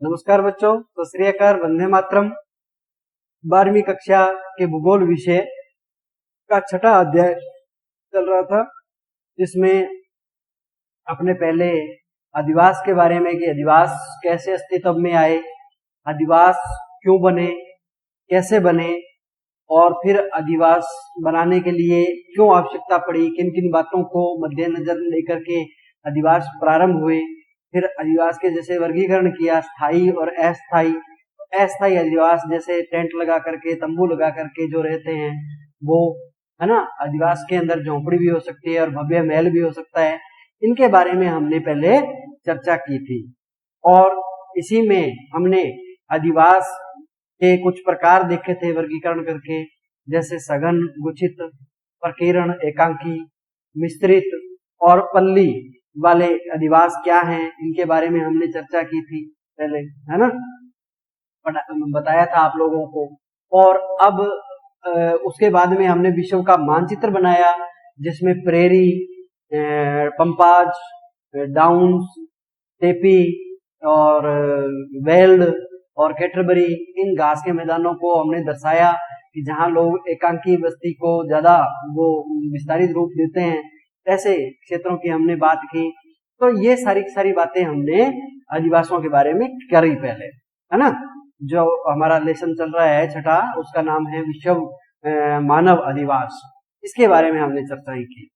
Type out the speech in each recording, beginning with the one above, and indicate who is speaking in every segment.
Speaker 1: नमस्कार बच्चों, सत श्री अकाल, वंदे मातरम। 12वीं कक्षा के भूगोल विषय का छठा अध्याय चल रहा था, जिसमें अपने पहले अधिवास के बारे में कि अधिवास कैसे अस्तित्व में आए, अधिवास क्यों बने, कैसे बने, और फिर अधिवास बनाने के लिए क्यों आवश्यकता पड़ी, किन किन बातों को मद्देनजर लेकर के अधिवास प्रारंभ हुए। फिर अधिवास के जैसे वर्गीकरण किया, स्थायी और अस्थायी। अस्थायी अधिवास जैसे टेंट लगा करके, तंबू लगा करके जो रहते हैं वो, है ना। अधिवास के अंदर झोंपड़ी भी हो सकती है और भव्य महल भी हो सकता है। इनके बारे में हमने पहले चर्चा की थी और इसी में हमने अधिवास के कुछ प्रकार देखे थे वर्गीकरण करके, जैसे सघन, गुच्छित, प्रकीर्ण, एकांकी, मिश्रित और पल्ली वाले अधिवास क्या हैं, इनके बारे में हमने चर्चा की थी पहले, है ना, बताया था आप लोगों को। और अब उसके बाद में हमने विश्व का मानचित्र बनाया, जिसमें प्रेरी, पंपाज, डाउन्स, टेपी और वेल्ड और कैटरबरी, इन घास के मैदानों को हमने दर्शाया कि जहां लोग एकांकी बस्ती को ज्यादा वो विस्तारित रूप देते हैं, ऐसे क्षेत्रों की हमने बात की। तो ये सारी बातें हमने अधिवासों के बारे में करी पहले, है ना। जो हमारा लेसन चल रहा है छठा, उसका नाम है विश्व मानव अधिवास। इसके बारे में हमने चर्चाएं की।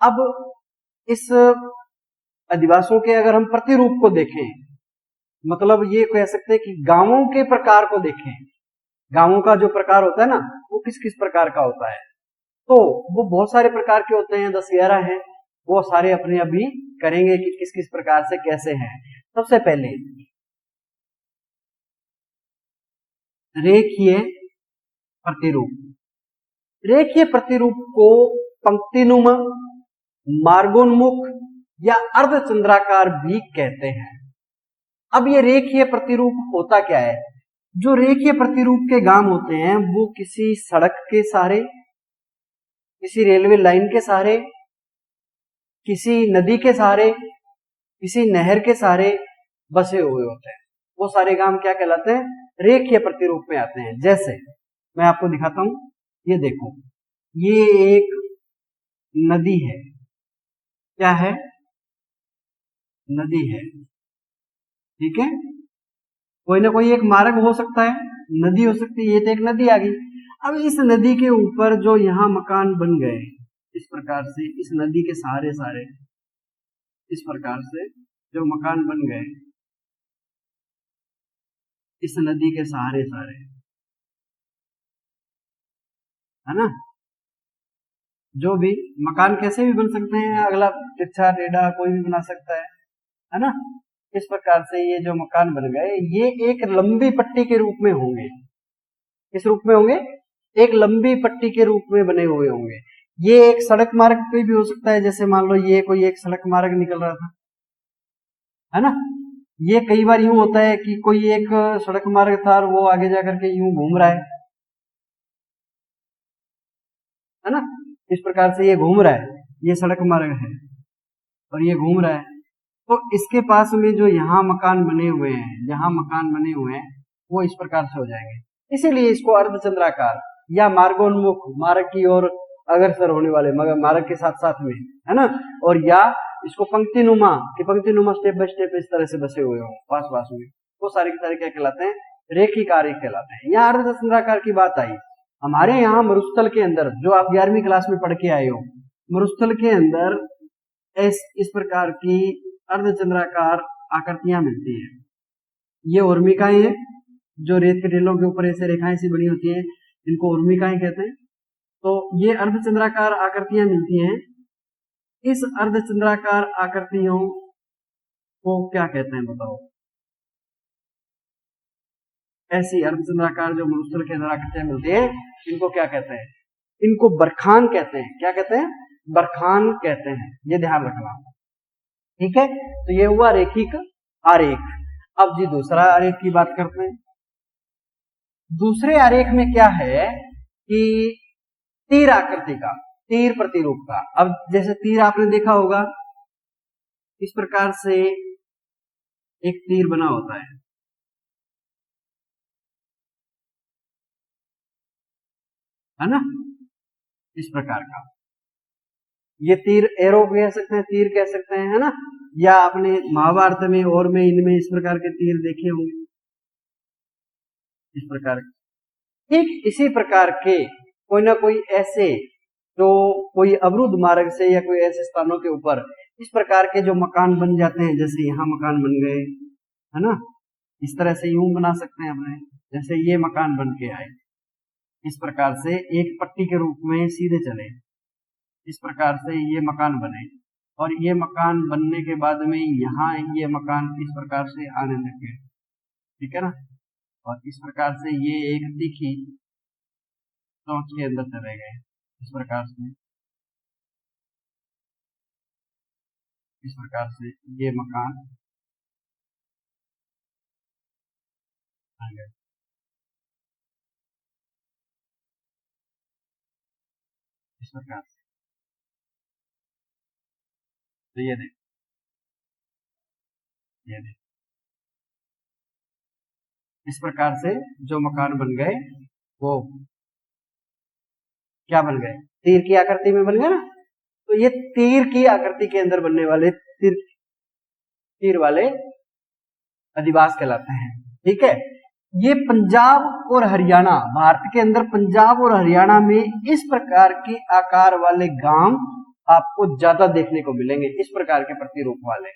Speaker 1: अब इस अधिवासों के अगर हम प्रतिरूप को देखें, मतलब ये कह सकते हैं कि गांवों के प्रकार को देखें, गांवों का जो प्रकार होता है ना, वो किस किस प्रकार का होता है, तो वो बहुत सारे प्रकार के होते हैं, 10-11 हैं। वो सारे अपने अभी करेंगे कि किस किस प्रकार से कैसे हैं। सबसे पहले रेखीय प्रतिरूप। रेखीय प्रतिरूप को पंक्तिनुमा, मार्गोन्मुख या अर्धचंद्राकार भी कहते हैं। अब ये रेखीय प्रतिरूप होता क्या है? जो रेखीय प्रतिरूप के गांव होते हैं वो किसी सड़क के सहारे, किसी रेलवे लाइन के सहारे, किसी नदी के सहारे, किसी नहर के सहारे बसे हुए होते हैं। वो सारे गांव क्या कहलाते हैं? रेखीय प्रतिरूप में आते हैं। जैसे मैं आपको दिखाता हूं, ये देखो, ये एक नदी है। क्या है? नदी है, ठीक है। कोई ना कोई एक मार्ग हो सकता है, नदी हो सकती है, ये तो एक नदी आ गई। अब इस नदी के ऊपर जो यहाँ मकान बन गए, इस प्रकार से इस नदी के सहारे सारे, इस प्रकार से जो मकान बन गए इस नदी के सहारे सारे, है ना। जो भी मकान कैसे भी बन सकते हैं, अगला, तिरछा, टेढ़ा, कोई भी बना सकता है ना। इस प्रकार से ये जो मकान बन गए, ये एक लंबी पट्टी के रूप में होंगे। किस रूप में होंगे? एक लंबी पट्टी के रूप में बने हुए होंगे। ये एक सड़क मार्ग पे भी हो सकता है, जैसे मान लो ये कोई एक सड़क मार्ग निकल रहा था, है ना। ये कई बार यूं होता है कि कोई एक सड़क मार्ग था और वो आगे जाकर के यूं घूम रहा है ना। इस प्रकार से ये घूम रहा है, ये सड़क मार्ग है और ये घूम रहा है। तो इसके पास में जो यहाँ मकान बने हुए हैं, जहां मकान बने हुए हैं, वो इस प्रकार से हो जाएंगे। इसीलिए इसको अर्धचंद्राकार या मार्गोन्मुख, मार्ग की ओर अग्रसर होने वाले, मगर मार्ग के साथ साथ में, है ना। और या इसको पंक्तिनुमा, कि पंक्तिनुमा स्टेप बाय स्टेप इस तरह से बसे हुए हों पास पास में, वो सारे के सारे क्या कहलाते हैं? रेखिक आरेख कहलाते हैं। यहाँ अर्धचंद्राकार की बात आई। हमारे यहाँ मरुस्थल के अंदर, जो आप 11वीं क्लास में पढ़ के आए हो, मरुस्थल के अंदर इस प्रकार की अर्धचंद्राकार आकृतियां मिलती हैं। ये उर्मिकाएं हैं, जो रेत के टीलों के ऊपर ऐसे रेखाएं सी बनी होती हैं, इनको उर्मिकाएं कहते हैं। तो ये अर्धचंद्राकार आकृतियां मिलती हैं। इस अर्धचंद्राकार आकृतियों को क्या कहते हैं बताओ? ऐसी अर्धचंद्राकार जो मरुस्थल के अंदर आकृतियां मिलती हैं, इनको क्या कहते हैं? इनको बरखान कहते हैं। क्या कहते हैं? बरखान कहते हैं। ये ध्यान रखना, ठीक है। तो ये हुआ रेखिक आरेख। अब जी दूसरा आरेख की बात करते हैं। दूसरे आरेख में क्या है कि तीर आकृति का, तीर प्रतिरूप का। अब जैसे तीर आपने देखा होगा, इस प्रकार से एक तीर बना होता है, है ना, इस प्रकार का। ये तीर एरो कह सकते हैं, तीर कह सकते हैं, है ना, या आपने महाभारत में और में इनमें इस प्रकार के तीर देखे होंगे, इस प्रकार के। ठीक इसी प्रकार के कोई ना कोई ऐसे जो कोई अवरुद्ध मार्ग से या कोई ऐसे स्थानों के ऊपर इस प्रकार के जो मकान बन जाते हैं, जैसे यहाँ मकान बन गए, है ना, इस तरह से यूं बना सकते हैं अपने, जैसे ये मकान बन के आए, इस प्रकार से एक पट्टी के रूप में सीधे चले, इस प्रकार से ये मकान बने, और ये मकान बनने के बाद में यहाँ ये मकान इस प्रकार से आने लगे, ठीक है ना, और इस प्रकार से ये एक तीखी चोंच के अंदर चले गए, इस प्रकार से ये मकान आ गए, इस प्रकार से। तो ये देख, ये देख, इस प्रकार से जो मकान बन गए वो क्या बन गए, तीर की आकृति में बन गए ना। तो ये तीर की आकृति के अंदर बनने वाले तीर वाले अधिवास कहलाते हैं, ठीक है। ये पंजाब और हरियाणा, भारत के अंदर पंजाब और हरियाणा में इस प्रकार के आकार वाले गांव आपको ज्यादा देखने को मिलेंगे, इस प्रकार के प्रतिरूप वाले,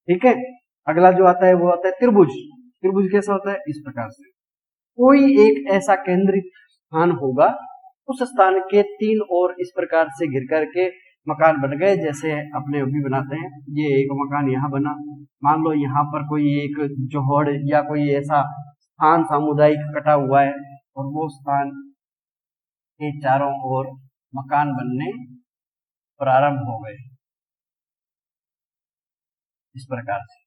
Speaker 1: ठीक है। अगला जो आता है वो आता है त्रिभुज। त्रिभुज कैसा होता है, इस प्रकार से कोई एक ऐसा केंद्रित स्थान होगा, उस स्थान के तीन और इस प्रकार से घिर करके मकान बन गए, जैसे अपने अभी बनाते हैं। ये एक मकान यहाँ बना, मान लो यहाँ पर कोई एक जोहड़ या कोई ऐसा स्थान सामुदायिक कटा हुआ है, और वो स्थान के चारों ओर मकान बनने प्रारंभ हो गए, इस प्रकार से,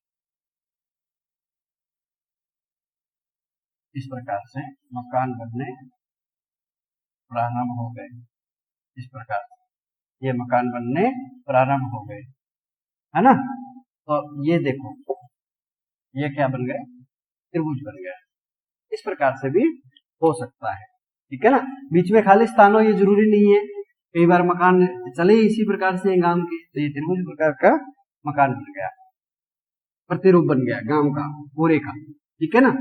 Speaker 1: इस प्रकार से मकान बनने प्रारंभ हो गए, इस प्रकार से ये मकान बनने प्रारंभ हो गए, है ना। तो ये देखो, ये क्या बन गए, त्रिभुज बन गया, इस प्रकार से भी हो सकता है, ठीक है ना। बीच में खाली स्थान हो ये जरूरी नहीं है, कई बार मकान चले इसी प्रकार से गांव के, तो ये त्रिभुज प्रकार का मकान बन गया, प्रतिरूप बन गया गांव का पूरे का, ठीक है ना।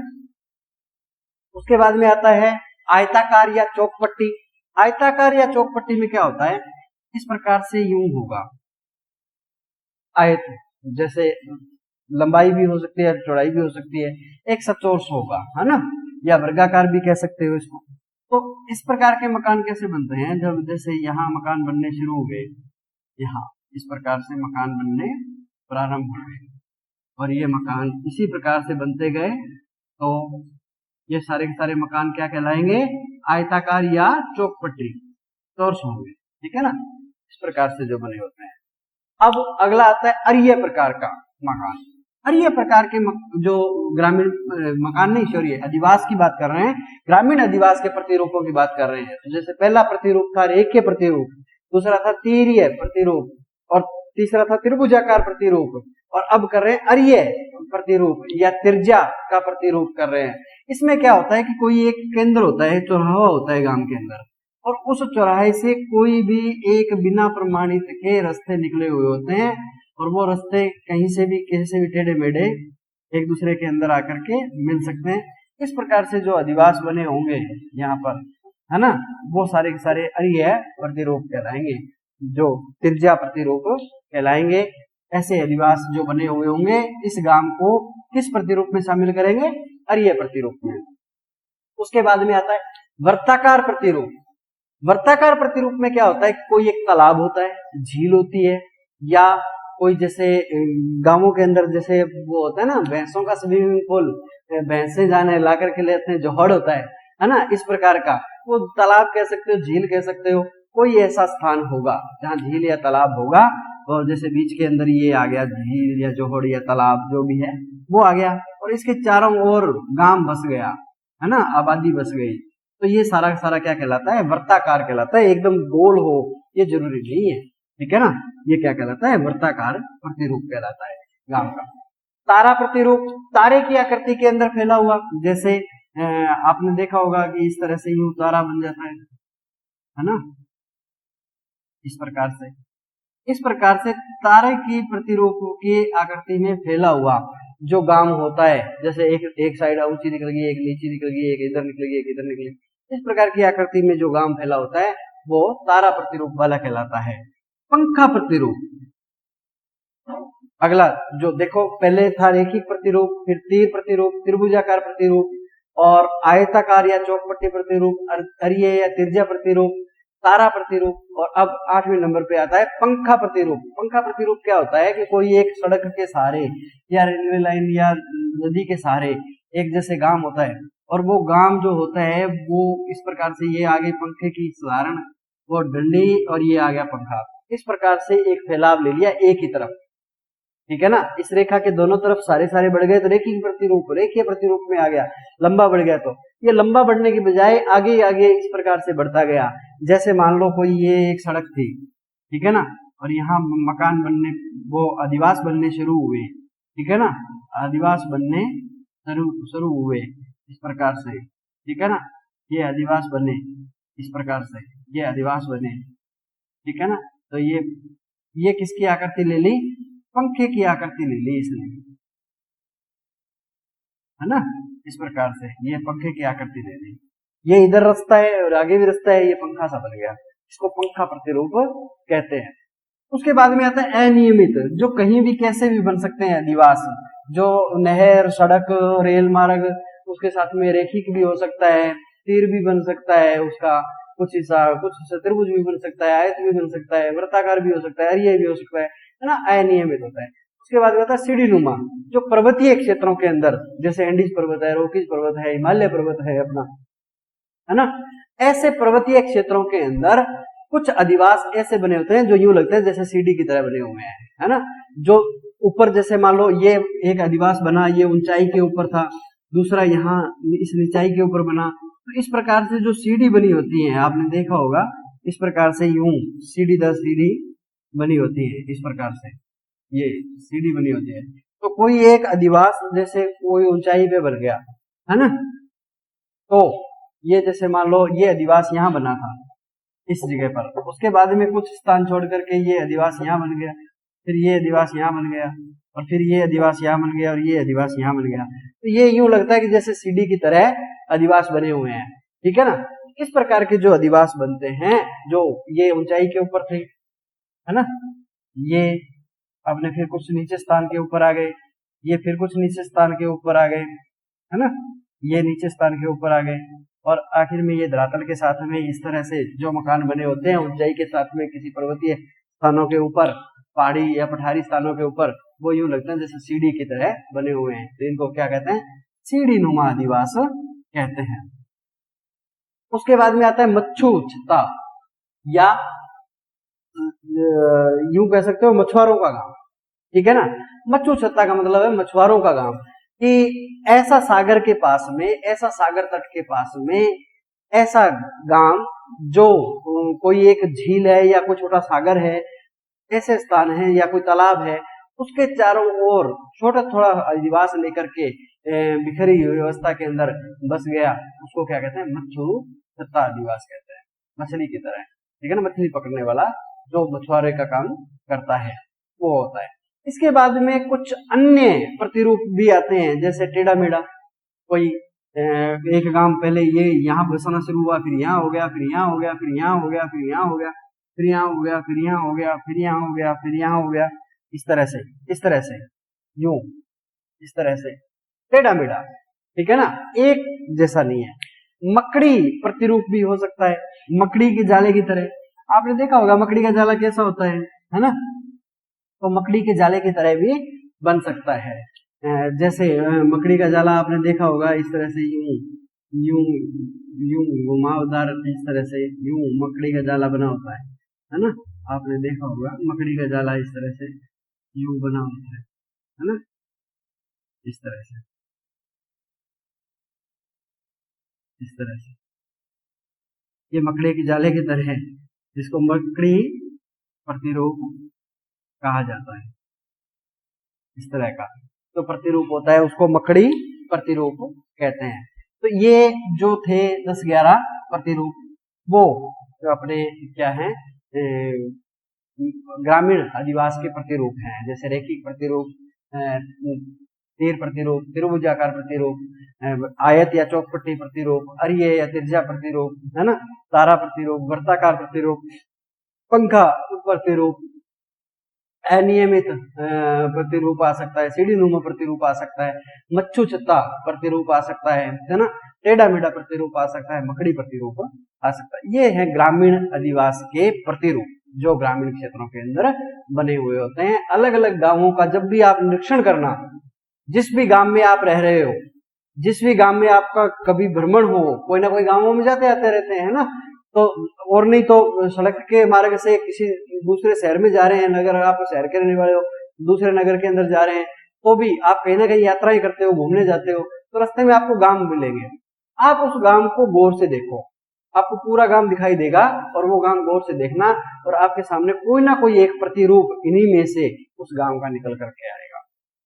Speaker 1: उसके बाद में आता है आयताकार या चौकपट्टी। आयताकार या चौकपट्टी में क्या होता है, इस प्रकार से यूं होगा, आयत जैसे लंबाई भी हो सकती है, चौड़ाई भी हो सकती है, एक सचोर्स होगा, है ना, या वर्गाकार भी कह सकते हो इसको। तो इस प्रकार के मकान कैसे बनते हैं, जब जैसे यहाँ मकान बनने शुरू हो गए, यहाँ इस प्रकार से मकान बनने प्रारंभ हो गए, और ये मकान इसी प्रकार से बनते गए, तो ये सारे के सारे मकान क्या कहलाएंगे, आयताकार या चौकपट्टी चौरस होंगे, ठीक है ना, इस प्रकार से जो बने होते हैं। अब अगला आता है अरीय प्रकार का मकान। अरीय प्रकार के जो ग्रामीण मकान नहीं, सॉरी, अधिवास की बात कर रहे हैं, ग्रामीण अधिवास के प्रतिरूपों की बात कर रहे हैं। तो जैसे पहला प्रतिरूप था रेखीय प्रतिरूप, दूसरा था तीरीय प्रतिरूप, और तीसरा था त्रिभुजाकार प्रतिरूप, और अब कर रहे हैं अरीय प्रतिरूप या त्रिज्या का प्रतिरूप कर रहे हैं। इसमें क्या होता है कि कोई एक केंद्र होता है, चौराहा होता है गांव के अंदर, और उस चौराहे से कोई भी एक बिना प्रमाणित के रास्ते निकले हुए होते हैं, और वो रास्ते कहीं से भी कैसे भी टेढ़े मेढ़े एक दूसरे के अंदर आकर के मिल सकते हैं। इस प्रकार से जो अधिवास बने होंगे यहाँ पर, है ना, वो सारे के सारे अरीय प्रतिरूप कहलाएंगे, जो त्रिज्या प्रतिरूप कहलाएंगे। ऐसे अधिवास जो बने हुए होंगे इस गांव को किस प्रतिरूप में शामिल करेंगे, अरीय प्रतिरूप में। उसके बाद में आता है वर्ताकार प्रतिरूप। वर्ताकार प्रतिरूप में क्या होता है, कोई एक तालाब होता है, झील होती है, या कोई जैसे गांवों के अंदर जैसे वो होता है ना भैंसों का स्विमिंग पूल, भैंसे जाने ला करके लेते हैं, जोहड़ होता है ना, इस प्रकार का वो तालाब कह सकते हो, झील कह सकते हो। कोई ऐसा स्थान होगा जहाँ झील या तालाब होगा, और जैसे बीच के अंदर ये आ गया झील या जोहड़ या तालाब जो भी है वो आ गया, और इसके चारों ओर गांव बस गया, है ना, आबादी बस गई, तो ये सारा का सारा क्या कहलाता है, वर्ताकार कहलाता है। एकदम गोल हो ये जरूरी नहीं है, ठीक है ना, ये क्या कहलाता है, वर्ताकार प्रतिरूप कहलाता है गांव का। तारा प्रतिरूप, तारे की आकृति के अंदर फैला हुआ, जैसे आपने देखा होगा कि इस तरह से यूं तारा बन जाता है, है ना, इस प्रकार से तारे की प्रतिरूप की आकृति में फैला हुआ जो गाम होता है, जैसे एक साइड ऊंची निकलेगी, एक नीची निकलेगी, एक इधर निकलेगी, एक इधर निकलेगी, इस प्रकार की आकृति में जो गाम फैला होता है वो तारा प्रतिरूप वाला कहलाता है। पंखा प्रतिरूप, अगला जो देखो, पहले था रेखिक प्रतिरूप, फिर तीर प्रतिरूप, त्रिभुजाकार प्रतिरूप और आयताकार या चौकपट्टी प्रतिरूप, अरिये या तिरछा प्रतिरूप, तारा प्रतिरूप, और अब 8वें नंबर पे आता है पंखा प्रतिरूप। पंखा प्रतिरूप क्या होता है कि कोई एक सड़क के सहारे या रेलवे लाइन या नदी के सहारे एक जैसे गांव होता है, और वो गांव जो होता है वो इस प्रकार से, ये आगे पंखे की साधारण वो डंडी और ये आ गया पंखा, इस प्रकार से एक फैलाव ले लिया एक ही तरफ, ठीक है ना। इस रेखा के दोनों तरफ सारे बढ़ गए तो रेखीय प्रतिरूप में आ गया, लंबा बढ़ गया तो ये लंबा बढ़ने की बजाय आगे आगे इस प्रकार से बढ़ता गया। जैसे मान लो कोई ये एक सड़क थी, ठीक है ना, और यहाँ मकान बनने, वो अधिवास बनने शुरू हुए, ठीक है ना, अधिवास बनने शुरू हुए इस प्रकार से, ठीक है ना, ये अधिवास बने इस प्रकार से, ये अधिवास बने, ठीक है ना। तो ये किसकी आकृति ले ली, पंखे की आकृति ले ली इसने, है ना, इस प्रकार से ये पंखे की आकृति ले ली, ये इधर रास्ता है और आगे भी रास्ता है, ये पंखा सा बन गया, इसको पंखा प्रतिरूप कहते हैं। उसके बाद में आता है अनियमित, जो कहीं भी कैसे भी बन सकते हैं अधिवास, जो नहर, सड़क, रेल मार्ग, उसके साथ में रेखिक भी हो सकता है, तीर भी बन सकता है, उसका कुछ हिस्सा त्रिभुज भी बन सकता है, आयत भी बन सकता है, वृत्ताकार भी हो सकता है, अरिय भी हो सकता है ना, अनियमित होता है। उसके बाद होता है सीढ़ी नुमा, जो पर्वतीय क्षेत्रों के अंदर, जैसे एंडीज पर्वत है, रोकीज पर्वत है, हिमालय पर्वत है अपना, है ना, ऐसे पर्वतीय क्षेत्रों के अंदर कुछ अधिवास ऐसे बने होते हैं जो यूं लगते हैं जैसे सीढ़ी की तरह बने हुए हैं, है ना, जो ऊपर, जैसे मान लो ये एक अधिवास बना, ये ऊंचाई के ऊपर था, दूसरा यहाँ इस ऊंचाई के ऊपर बना, तो इस प्रकार से जो सीढ़ी बनी होती है, आपने देखा होगा, इस प्रकार से यूं सीढ़ी दर सीढ़ी बनी होती है, इस प्रकार से ये सीढ़ी बनी होती है। तो कोई एक अधिवास जैसे कोई ऊंचाई पे बन गया, है ना, तो ये जैसे मान लो ये अधिवास यहाँ बना था इस जगह पर, उसके बाद में कुछ स्थान छोड़ करके ये अधिवास यहाँ बन गया, फिर ये अधिवास यहाँ बन गया, और फिर ये अधिवास यहाँ बन गया, और ये अधिवास यहाँ बन गया, तो ये यूं लगता है कि जैसे सीढ़ी की तरह अधिवास बने हुए हैं, ठीक है ना। इस प्रकार के जो अधिवास बनते हैं, जो ये ऊंचाई के ऊपर थे, है ना, ये अपने फिर कुछ नीचे स्थान के ऊपर आ गए, ये फिर कुछ नीचे स्थान के ऊपर आ गए, है ना, ये नीचे स्थान के ऊपर आ गए, और आखिर में ये धरातल के साथ में इस तरह से जो मकान बने होते हैं ऊंचाई के साथ में किसी पर्वतीय स्थानों के ऊपर, पहाड़ी या पठारी स्थानों के ऊपर, वो यूं लगते हैं जैसे सीढ़ी की तरह बने हुए हैं, तो इनको क्या कहते हैं, सीढ़ी नुमा अधिवास कहते हैं। उसके बाद में आता है मच्छू छत्ता, या यूं कह सकते हो मछुआरों का गांव, ठीक है ना। मच्छू छत्ता का मतलब है मछुआरों का गांव, कि ऐसा सागर के पास में, ऐसा सागर तट के पास में ऐसा गांव जो कोई एक झील है या कोई छोटा सागर है, ऐसे स्थान है या कोई तालाब है, उसके चारों ओर छोटा थोड़ा अधिवास लेकर के बिखरी हुई व्यवस्था के अंदर बस गया, उसको क्या कहते हैं, मच्छू छत्ता अधिवास कहते हैं, मछली की तरह, ठीक है ना, मछली पकड़ने वाला जो मछुआरे का काम करता है वो होता है। इसके बाद में कुछ अन्य प्रतिरूप भी आते हैं, जैसे टेढ़ा मेढ़ा, कोई एक गांव पहले ये यहाँ बसना शुरू हुआ, फिर यहाँ हो गया, फिर यहाँ हो गया, फिर यहाँ हो गया, फिर यहाँ हो गया, फिर यहाँ हो गया, फिर यहाँ हो गया, फिर यहाँ हो गया, फिर यहाँ हो गया, इस तरह से यूं, इस तरह से टेढ़ा मेढ़ा, ठीक है ना, एक जैसा नहीं है। मकड़ी प्रतिरूप भी हो सकता है, मकड़ी के जाले की तरह, आपने देखा होगा मकड़ी का जाला कैसा होता है ना, तो मकड़ी के जाले की तरह भी बन सकता है। जैसे मकड़ी का जाला आपने देखा होगा, इस तरह से यूं यूं यूं घुमावदार, इस तरह से यूं मकड़ी का जाला बना होता है ना, आपने देखा होगा मकड़ी का जाला इस तरह से यूं बना होता है ना, इस तरह से, इस तरह से ये मकड़ी के जाले की तरह है, जिसको मकड़ी प्रतिरूप कहा जाता है, इस तरह का तो प्रतिरूप होता है, उसको मकड़ी प्रतिरूप कहते हैं। तो ये जो थे 10-11 प्रतिरूप, वो जो अपने क्या है ग्रामीण अधिवास के प्रतिरूप हैं, जैसे रेखिक प्रतिरूप, तीर प्रतिरूप, त्रिभुजाकार प्रतिरूप, आयत या चौकपट्टी प्रतिरूप, अरिय या तिरछा प्रतिरूप, है ना, तारा प्रतिरूप, वर्ताकार प्रतिरूप, पंखा प्रतिरूप, अनियमित प्रतिरूप आ सकता है, सीढ़ी नुमा प्रतिरूप आ सकता है, मच्छू छत्ता प्रतिरूप आ सकता है ना, टेढ़ा मेढ़ा प्रतिरूप आ सकता है, मकड़ी प्रतिरूप आ सकता है। ये है ग्रामीण अधिवास के प्रतिरूप जो ग्रामीण क्षेत्रों के अंदर बने हुए होते हैं। अलग अलग गांवों का जब भी आप निरीक्षण करना, जिस भी गांव में आप रह रहे हो, जिस भी गांव में आपका कभी भ्रमण हो, कोई ना कोई गांवों में जाते आते रहते हैं ना, तो और नहीं तो सड़क के मार्ग से किसी दूसरे शहर में जा रहे हैं, नगर आप शहर के रहने वाले हो, दूसरे नगर के अंदर जा रहे हैं, तो भी आप कहीं ना कहीं यात्राएं करते हो, घूमने जाते हो, तो रास्ते में आपको गांव मिलेंगे। आप उस गांव को गौर से देखो, आपको पूरा गांव दिखाई देगा और वो गांव गौर से देखना, और आपके सामने कोई ना कोई एक प्रतिरूप इन्हीं में से उस गांव का निकल करके आएगा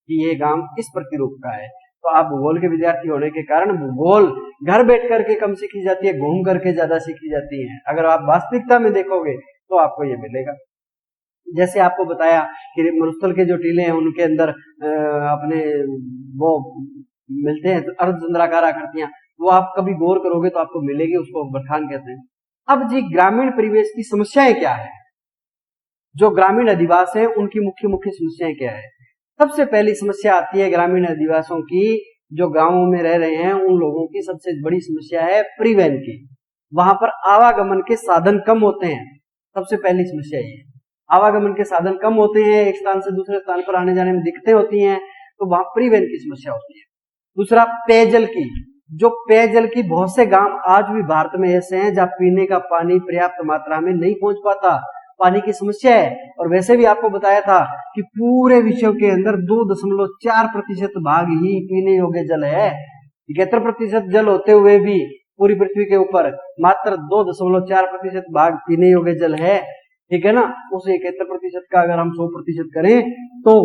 Speaker 1: कि ये गांव इस प्रतिरूप का है। तो आप भूगोल के विद्यार्थी होने के कारण भूगोल घर बैठ करके कम सीखी जाती है, घूम करके ज्यादा सीखी जाती है। अगर आप वास्तविकता में देखोगे तो आपको ये मिलेगा। जैसे आपको बताया कि मरुस्थल के जो टीले हैं उनके अंदर अपने वो मिलते हैं अर्धचंद्राकार आकृतियां, वो आप कभी गौर करोगे तो आपको मिलेगी, उसको बरखान कहते हैं। अब जी ग्रामीण परिवेश की समस्याएं क्या है, जो ग्रामीण अधिवास है उनकी मुख्य मुख्य समस्याएं क्या है। सबसे पहली समस्या आती है ग्रामीण अधिवासियों की, जो गांवों में रह रहे हैं उन लोगों की सबसे बड़ी समस्या है परिवहन की। वहां पर आवागमन के साधन कम होते हैं, सबसे पहली समस्या ये है। आवागमन के साधन कम होते हैं, एक स्थान से दूसरे स्थान पर आने जाने में दिक्कतें होती हैं, तो वहां परिवहन की समस्या होती है। दूसरा पेयजल की, जो पेयजल की बहुत से गांव आज भी भारत में ऐसे हैं जहां पीने का पानी पर्याप्त मात्रा में नहीं पहुंच पाता, पानी की समस्या है। और वैसे भी आपको बताया था कि पूरे विश्व के अंदर 2.4% भाग ही पीने योग्य जल है। 71% जल होते हुए भी पूरी पृथ्वी के ऊपर मात्र 2.4% भाग पीने योग्य जल है, ठीक है ना। उस 71% का अगर हम 100% करें तो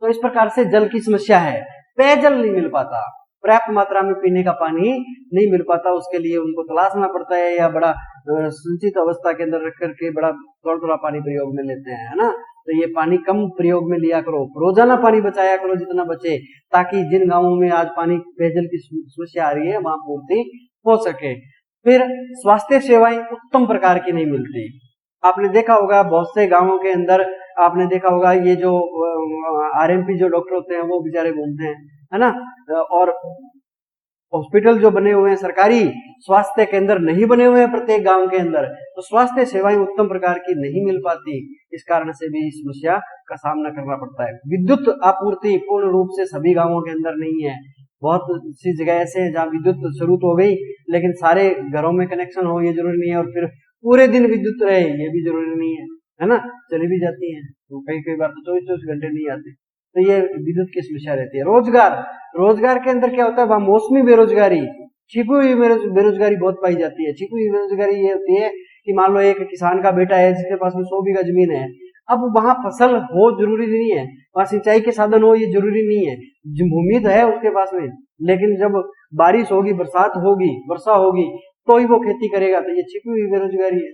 Speaker 1: इस प्रकार से जल की समस्या है। पेयजल नहीं मिल पाता, पर्याप्त मात्रा में पीने का पानी नहीं मिल पाता, उसके लिए उनको तलाशना पड़ता है या बड़ा संचित अवस्था के अंदर रख करके बड़ा थोड़ा थोड़ा पानी प्रयोग में लेते हैं, है ना। तो ये पानी कम प्रयोग में लिया करो, रोजाना पानी बचाया करो जितना बचे, ताकि जिन गांवों में आज पानी पेयजल की समस्या आ रही है वहां पूर्ति हो सके। फिर स्वास्थ्य सेवाएं उत्तम प्रकार की नहीं मिलती। आपने देखा होगा बहुत से गांवों के अंदर, आपने देखा होगा ये जो आरएमपी जो डॉक्टर होते हैं वो बेचारे घूमते हैं, है ना। और हॉस्पिटल जो बने हुए हैं सरकारी स्वास्थ्य केंद्र नहीं बने हुए हैं प्रत्येक गांव के अंदर, तो स्वास्थ्य सेवाएं उत्तम प्रकार की नहीं मिल पाती। इस कारण से भी इस समस्या का सामना करना पड़ता है। विद्युत आपूर्ति पूर्ण रूप से सभी गांवों के अंदर नहीं है। बहुत सी जगह ऐसे हैं जहाँ विद्युत शुरू तो हो गई लेकिन सारे घरों में कनेक्शन हो ये जरूरी नहीं है, और फिर पूरे दिन विद्युत रहे ये भी जरूरी नहीं है ना। चली भी जाती है तो कई बार तो 24 घंटे नहीं आते, तो ये विद्युत की समस्या रहती है। रोजगार के अंदर क्या होता है, वहां मौसमी बेरोजगारी, छिपी हुई बेरोजगारी बहुत पाई जाती है। छिपी हुई बेरोजगारी ये होती है कि मान लो एक किसान का बेटा है जिसके पास में 100 बीघा जमीन है, अब वहां फसल हो जरूरी नहीं है, वहां सिंचाई के साधन हो ये जरूरी नहीं है, भूमि तो है उसके पास में, लेकिन जब बारिश होगी, बरसात होगी, वर्षा होगी तो ही वो खेती करेगा, तो ये छिपी हुई बेरोजगारी है।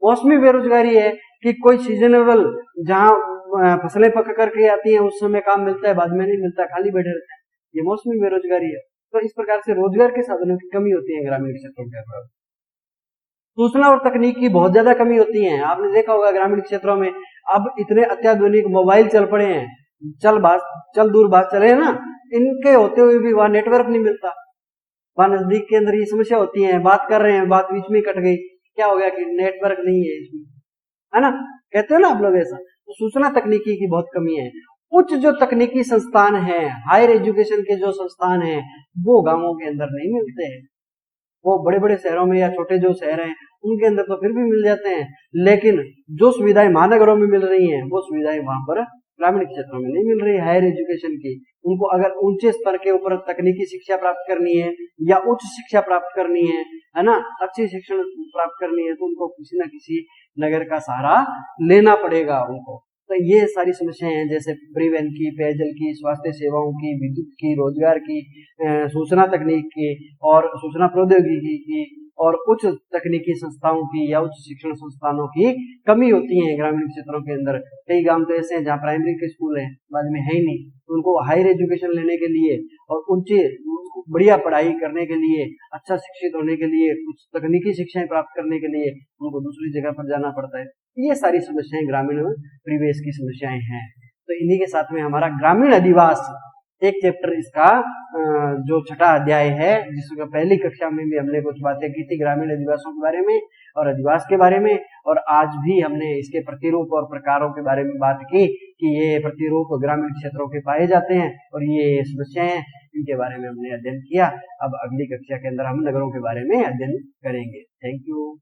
Speaker 1: मौसमी बेरोजगारी है कि कोई सीजनेबल जहां फसलें पक करके आती हैं उस समय काम मिलता है, बाद में नहीं मिलता, खाली बैठे रहते हैं, ये मौसमी बेरोजगारी है। तो इस प्रकार से रोजगार के साधनों की कमी होती है ग्रामीण क्षेत्रों के अंदर। सूचना और तकनीक की बहुत ज्यादा कमी होती है। आपने देखा होगा ग्रामीण क्षेत्रों में अब इतने अत्याधुनिक मोबाइल चल पड़े हैं, चल दूर बात चले हैं ना, इनके होते हुए भी वहां नेटवर्क नहीं मिलता। वहां नजदीक के अंदर ये समस्या होती है, बात कर रहे हैं, बात बीच में कट गई, क्या हो गया कि नेटवर्क नहीं है इसमें, है ना, कहते हो ना आप लोग ऐसा। तो सूचना तकनीकी की बहुत कमी है। उच्च जो तकनीकी संस्थान है, हायर एजुकेशन के जो संस्थान है, वो गांवों के अंदर नहीं मिलते हैं। वो बड़े बड़े शहरों में या छोटे जो शहर हैं उनके अंदर तो फिर भी मिल जाते हैं, लेकिन जो सुविधाएं महानगरों में मिल रही हैं वो सुविधाएं वहां पर ग्रामीण क्षेत्रों में नहीं मिल रही हायर एजुकेशन की। उनको अगर ऊंचे स्तर के ऊपर तकनीकी शिक्षा प्राप्त करनी है या उच्च शिक्षा प्राप्त करनी है ना, अच्छी शिक्षण प्राप्त करनी है, तो उनको किसी न किसी नगर का सहारा लेना पड़ेगा उनको। तो ये सारी समस्याएं हैं, जैसे परिवहन की, पेयजल की, स्वास्थ्य सेवाओं की, विद्युत की, रोजगार की, सूचना तकनीक की और सूचना प्रौद्योगिकी की, और उच्च तकनीकी संस्थाओं की या उच्च शिक्षण संस्थानों की कमी होती है ग्रामीण क्षेत्रों के अंदर। कई गांव तो ऐसे हैं जहाँ प्राइमरी के स्कूल हैं, बाद में है ही नहीं, तो उनको हायर एजुकेशन लेने के लिए और ऊंचे बढ़िया पढ़ाई करने के लिए, अच्छा शिक्षित होने के लिए, कुछ तकनीकी शिक्षाएं प्राप्त करने के लिए उनको दूसरी जगह पर जाना पड़ता है। ये सारी समस्याएं ग्रामीण परिवेश की समस्याएं हैं। तो इन्हीं के साथ में हमारा ग्रामीण अधिवास एक चैप्टर इसका जो छठा अध्याय है, जिसका पहली कक्षा में भी हमने कुछ बातें की थी ग्रामीण अधिवासों के बारे में और अधिवास के बारे में, और आज भी हमने इसके प्रतिरूप और प्रकारों के बारे में बात की कि ये प्रतिरूप ग्रामीण क्षेत्रों के पाए जाते हैं और ये समस्याएं इनके बारे में हमने अध्ययन किया। अब अगली कक्षा के अंदर हम नगरों के बारे में अध्ययन करेंगे। Thank you.